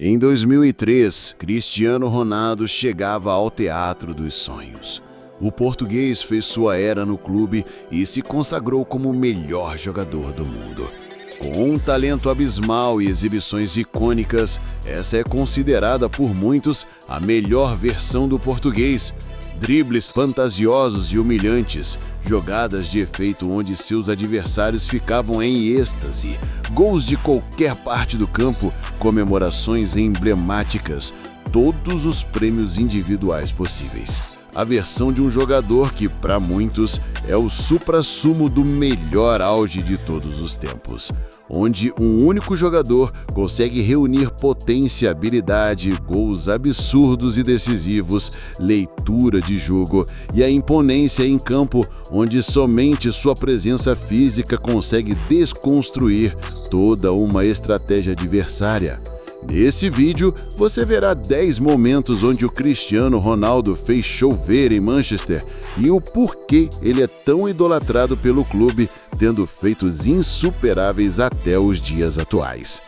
Em 2003, Cristiano Ronaldo chegava ao Teatro dos Sonhos. O português fez sua era no clube e se consagrou como o melhor jogador do mundo. Com um talento abismal e exibições icônicas, essa é considerada por muitos a melhor versão do português. Dribles fantasiosos e humilhantes, jogadas de efeito onde seus adversários ficavam em êxtase, gols de qualquer parte do campo, comemorações emblemáticas, todos os prêmios individuais possíveis. A versão de um jogador que, para muitos, é o suprassumo do melhor auge de todos os tempos, onde um único jogador consegue reunir potência, habilidade, gols absurdos e decisivos, leitura de jogo e a imponência em campo, onde somente sua presença física consegue desconstruir toda uma estratégia adversária. Nesse vídeo, você verá 10 momentos onde o Cristiano Ronaldo fez chover em Manchester e o porquê ele é tão idolatrado pelo clube, tendo feitos insuperáveis até os dias atuais.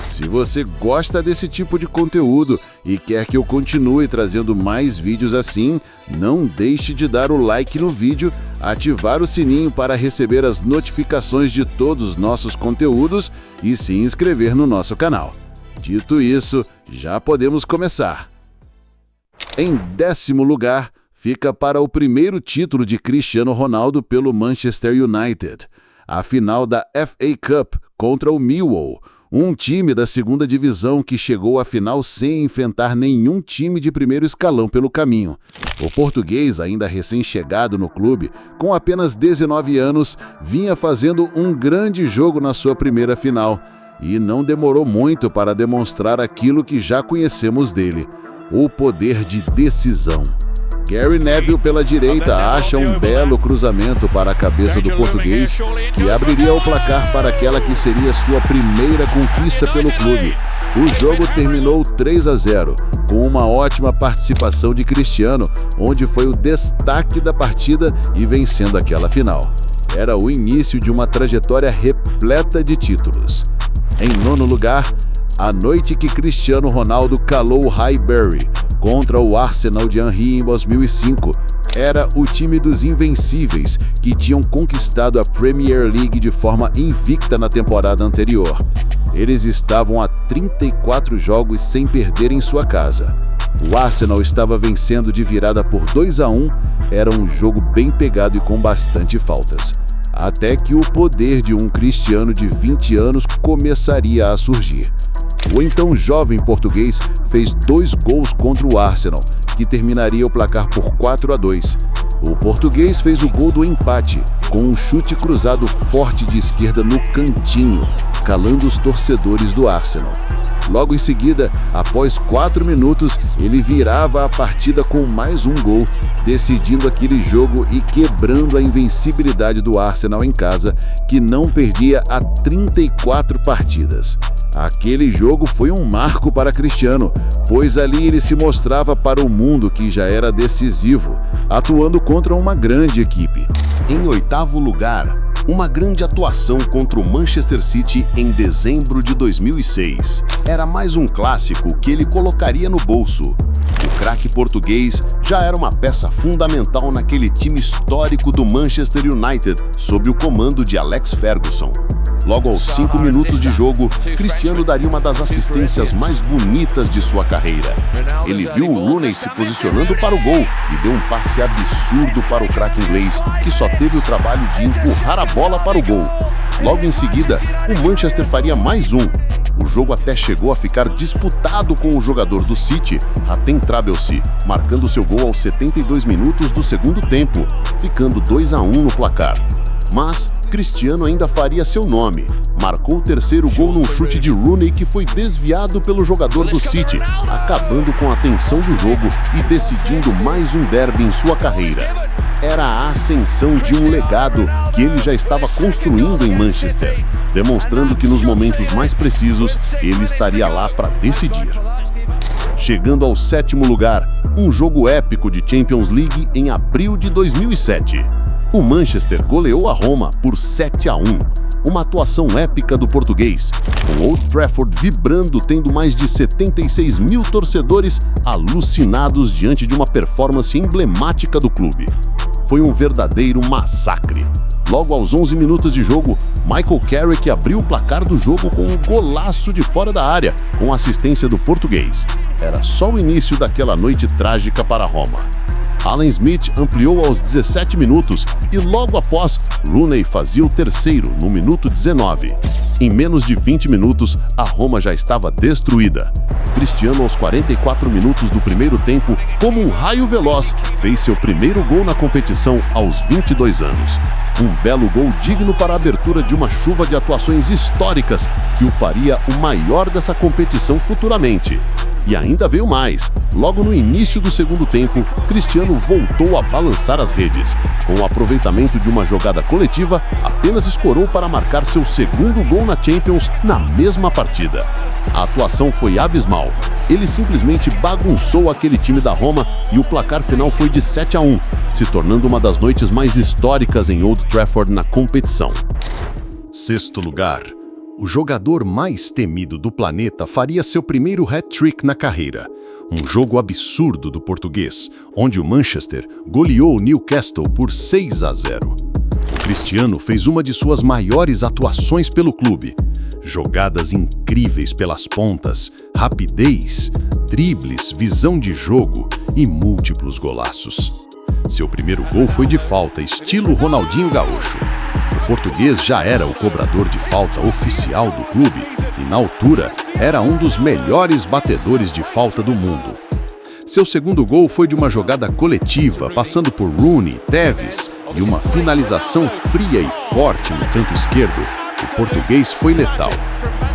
Se você gosta desse tipo de conteúdo e quer que eu continue trazendo mais vídeos assim, não deixe de dar o like no vídeo, ativar o sininho para receber as notificações de todos os nossos conteúdos e se inscrever no nosso canal. Dito isso, já podemos começar. Em 10º lugar, fica para o primeiro título de Cristiano Ronaldo pelo Manchester United, a final da FA Cup contra o Millwall, um time da segunda divisão que chegou à final sem enfrentar nenhum time de primeiro escalão pelo caminho. O português, ainda recém-chegado no clube, com apenas 19 anos, vinha fazendo um grande jogo na sua primeira final, e não demorou muito para demonstrar aquilo que já conhecemos dele, o poder de decisão. Gary Neville pela direita acha um belo cruzamento para a cabeça do português, que abriria o placar para aquela que seria sua primeira conquista pelo clube. O jogo terminou 3-0, com uma ótima participação de Cristiano, onde foi o destaque da partida e vencendo aquela final. Era o início de uma trajetória repleta de títulos. Em 9º lugar, a noite que Cristiano Ronaldo calou o Highbury contra o Arsenal de Henry em 2005. Era o time dos invencíveis que tinham conquistado a Premier League de forma invicta na temporada anterior. Eles estavam a 34 jogos sem perder em sua casa. O Arsenal estava vencendo de virada por 2-1, era um jogo bem pegado e com bastante faltas. Até que o poder de um Cristiano de 20 anos começaria a surgir. O então jovem português fez 2 gols contra o Arsenal, que terminaria o placar por 4-2. O português fez o gol do empate, com um chute cruzado forte de esquerda no cantinho, calando os torcedores do Arsenal. Logo em seguida, após 4 minutos, ele virava a partida com mais um gol, decidindo aquele jogo e quebrando a invencibilidade do Arsenal em casa, que não perdia há 34 partidas. Aquele jogo foi um marco para Cristiano, pois ali ele se mostrava para o mundo que já era decisivo, atuando contra uma grande equipe. Em 8º lugar, uma grande atuação contra o Manchester City em dezembro de 2006. Era mais um clássico que ele colocaria no bolso. O craque português já era uma peça fundamental naquele time histórico do Manchester United, sob o comando de Alex Ferguson. Logo aos 5 minutos de jogo, Cristiano daria uma das assistências mais bonitas de sua carreira. Ele viu o Rooney se posicionando para o gol e deu um passe absurdo para o craque inglês, que só teve o trabalho de empurrar a bola para o gol. Logo em seguida, o Manchester faria mais um. O jogo até chegou a ficar disputado com o jogador do City, Hatem Trabelsi, marcando seu gol aos 72 minutos do segundo tempo, ficando 2-1 no placar. Mas Cristiano ainda faria seu nome. Marcou o 3º gol num chute de Rooney que foi desviado pelo jogador do City, acabando com a tensão do jogo e decidindo mais um derby em sua carreira. Era a ascensão de um legado que ele já estava construindo em Manchester, demonstrando que nos momentos mais precisos ele estaria lá para decidir. Chegando ao 7º lugar, um jogo épico de Champions League em abril de 2007. O Manchester goleou a Roma por 7-1. uma atuação épica do português, com Old Trafford vibrando, tendo mais de 76 mil torcedores alucinados diante de uma performance emblemática do clube. Foi um verdadeiro massacre. Logo aos 11 minutos de jogo, Michael Carrick abriu o placar do jogo com um golaço de fora da área, com a assistência do português. Era só o início daquela noite trágica para a Roma. Alan Smith ampliou aos 17 minutos e logo após, Rooney fazia o terceiro, no minuto 19. Em menos de 20 minutos, a Roma já estava destruída. Cristiano, aos 44 minutos do primeiro tempo, como um raio veloz, fez seu primeiro gol na competição aos 22 anos. Um belo gol digno para a abertura de uma chuva de atuações históricas que o faria o maior dessa competição futuramente. E ainda veio mais. Logo no início do segundo tempo, Cristiano voltou a balançar as redes. Com o aproveitamento de uma jogada coletiva, apenas escorou para marcar seu segundo gol na Champions na mesma partida. A atuação foi abismal. Ele simplesmente bagunçou aquele time da Roma e o placar final foi de 7-1, se tornando uma das noites mais históricas em Old Trafford na competição. Sexto lugar. O jogador mais temido do planeta faria seu primeiro hat-trick na carreira. Um jogo absurdo do português, onde o Manchester goleou o Newcastle por 6-0. O Cristiano fez uma de suas maiores atuações pelo clube. Jogadas incríveis pelas pontas, rapidez, dribles, visão de jogo e múltiplos golaços. Seu primeiro gol foi de falta, estilo Ronaldinho Gaúcho. O português já era o cobrador de falta oficial do clube e, na altura, era um dos melhores batedores de falta do mundo. Seu segundo gol foi de uma jogada coletiva, passando por Rooney, Tevez e uma finalização fria e forte no canto esquerdo. O português foi letal.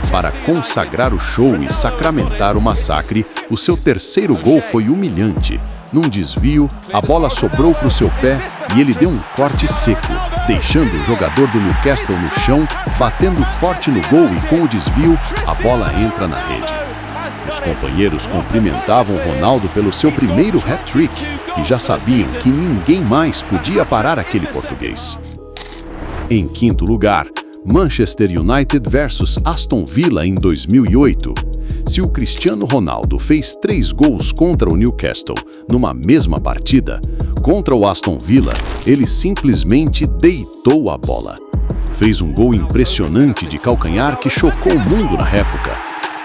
Para consagrar o show e sacramentar o massacre, o seu terceiro gol foi humilhante. Num desvio, a bola sobrou para o seu pé e ele deu um corte seco, deixando o jogador do Newcastle no chão, batendo forte no gol e com o desvio, a bola entra na rede. Os companheiros cumprimentavam Ronaldo pelo seu primeiro hat-trick e já sabiam que ninguém mais podia parar aquele português. Em quinto lugar, Manchester United versus Aston Villa em 2008. Se o Cristiano Ronaldo fez 3 gols contra o Newcastle numa mesma partida, contra o Aston Villa, ele simplesmente deitou a bola. Fez um gol impressionante de calcanhar que chocou o mundo na época,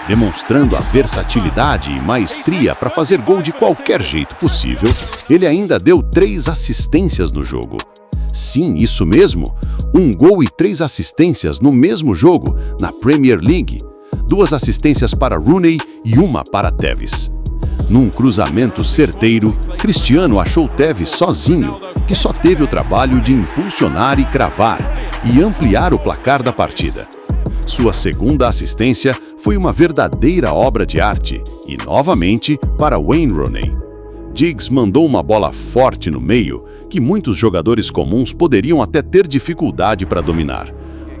demonstrando a versatilidade e maestria para fazer gol de qualquer jeito possível. Ele ainda deu 3 assistências no jogo. Sim, isso mesmo, 1 gol e 3 assistências no mesmo jogo na Premier League. 2 assistências para Rooney e 1 para Tevez. Num cruzamento certeiro, Cristiano achou Tevez sozinho, que só teve o trabalho de impulsionar e cravar, e ampliar o placar da partida. Sua segunda assistência foi uma verdadeira obra de arte, e novamente para Wayne Rooney. Giggs mandou uma bola forte no meio, que muitos jogadores comuns poderiam até ter dificuldade para dominar.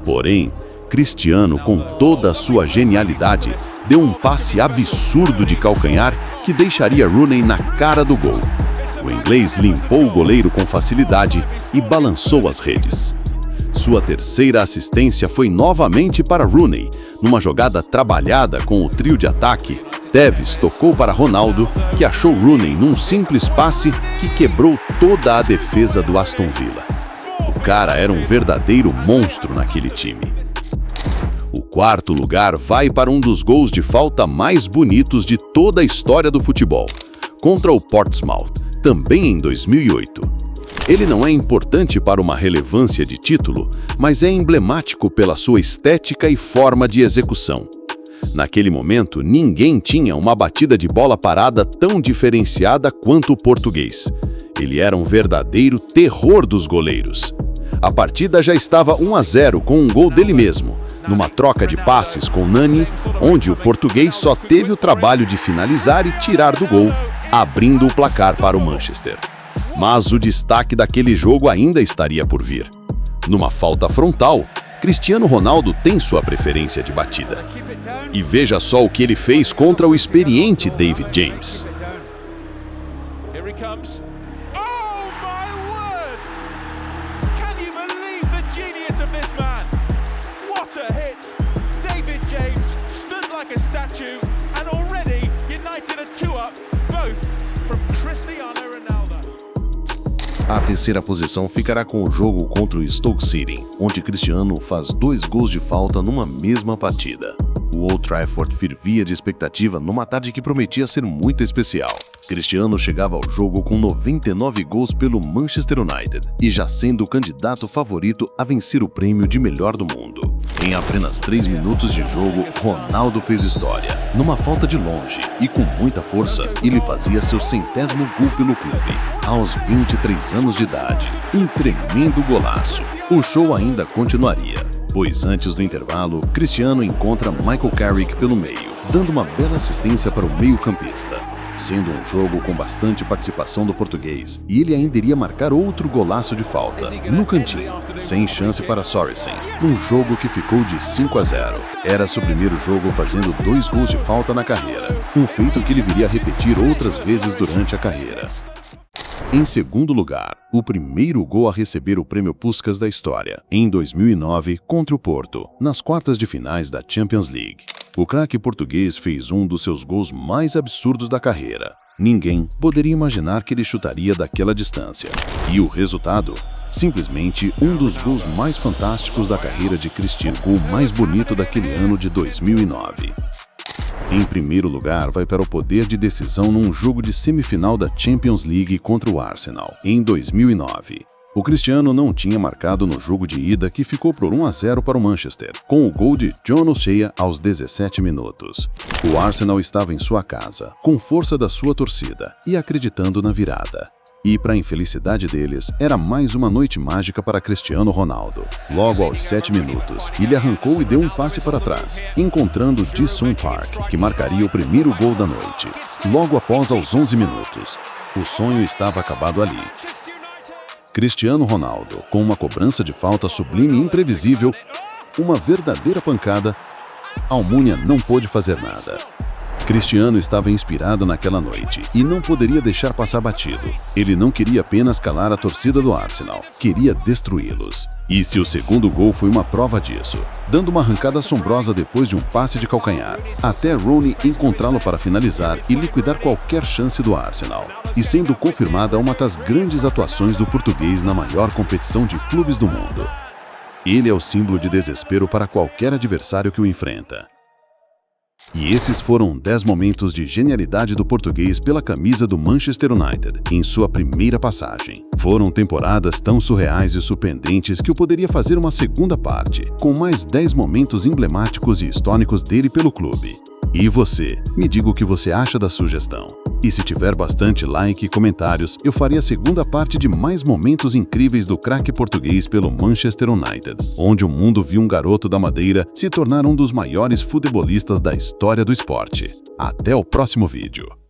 Porém, Cristiano, com toda a sua genialidade, deu um passe absurdo de calcanhar que deixaria Rooney na cara do gol. O inglês limpou o goleiro com facilidade e balançou as redes. Sua terceira assistência foi novamente para Rooney. Numa jogada trabalhada com o trio de ataque, Tevez tocou para Ronaldo, que achou Rooney num simples passe que quebrou toda a defesa do Aston Villa. O cara era um verdadeiro monstro naquele time. O quarto lugar vai para um dos gols de falta mais bonitos de toda a história do futebol, contra o Portsmouth, também em 2008. Ele não é importante para uma relevância de título, mas é emblemático pela sua estética e forma de execução. Naquele momento, ninguém tinha uma batida de bola parada tão diferenciada quanto o português. Ele era um verdadeiro terror dos goleiros. A partida já estava 1-0 com um gol dele mesmo, numa troca de passes com Nani, onde o português só teve o trabalho de finalizar e tirar do gol, abrindo o placar para o Manchester. Mas o destaque daquele jogo ainda estaria por vir. Numa falta frontal, Cristiano Ronaldo tem sua preferência de batida. E veja só o que ele fez contra o experiente David James. A terceira posição ficará com o jogo contra o Stoke City, onde Cristiano faz 2 gols de falta numa mesma partida. O Old Trafford fervia de expectativa numa tarde que prometia ser muito especial. Cristiano chegava ao jogo com 99 gols pelo Manchester United e já sendo o candidato favorito a vencer o prêmio de melhor do mundo. Em apenas 3 minutos de jogo, Ronaldo fez história. Numa falta de longe e com muita força, ele fazia seu 100º gol pelo clube. Aos 23 anos de idade, um tremendo golaço. O show ainda continuaria, pois antes do intervalo, Cristiano encontra Michael Carrick pelo meio, dando uma bela assistência para o meio-campista. Sendo um jogo com bastante participação do português, e ele ainda iria marcar outro golaço de falta, no cantinho, sem chance para Sorensen, num jogo que ficou de 5-0. Era seu primeiro jogo fazendo 2 gols de falta na carreira, um feito que ele viria a repetir outras vezes durante a carreira. Em segundo lugar, o primeiro gol a receber o prêmio Puskás da história, em 2009, contra o Porto, nas quartas de finais da Champions League. O craque português fez um dos seus gols mais absurdos da carreira. Ninguém poderia imaginar que ele chutaria daquela distância. E o resultado? Simplesmente um dos gols mais fantásticos da carreira de Cristiano, o mais bonito daquele ano de 2009. Em primeiro lugar, vai para o poder de decisão num jogo de semifinal da Champions League contra o Arsenal, em 2009. O Cristiano não tinha marcado no jogo de ida, que ficou por 1-0 para o Manchester, com o gol de John O'Shea aos 17 minutos. O Arsenal estava em sua casa, com força da sua torcida e acreditando na virada. E, para a infelicidade deles, era mais uma noite mágica para Cristiano Ronaldo. Logo aos 7 minutos, ele arrancou e deu um passe para trás, encontrando Ji-sung Park, que marcaria o primeiro gol da noite. Logo após, aos 11 minutos, o sonho estava acabado ali. Cristiano Ronaldo, com uma cobrança de falta sublime e imprevisível, uma verdadeira pancada, Almunia não pôde fazer nada. Cristiano estava inspirado naquela noite e não poderia deixar passar batido. Ele não queria apenas calar a torcida do Arsenal, queria destruí-los. E se o segundo gol foi uma prova disso, dando uma arrancada assombrosa depois de um passe de calcanhar, até Rooney encontrá-lo para finalizar e liquidar qualquer chance do Arsenal, e sendo confirmada uma das grandes atuações do português na maior competição de clubes do mundo. Ele é o símbolo de desespero para qualquer adversário que o enfrenta. E esses foram 10 momentos de genialidade do português pela camisa do Manchester United em sua primeira passagem. Foram temporadas tão surreais e surpreendentes que eu poderia fazer uma segunda parte, com mais 10 momentos emblemáticos e históricos dele pelo clube. E você? Me diga o que você acha da sugestão. E se tiver bastante like e comentários, eu faria a segunda parte de mais momentos incríveis do craque português pelo Manchester United, onde o mundo viu um garoto da Madeira se tornar um dos maiores futebolistas da história do esporte. Até o próximo vídeo.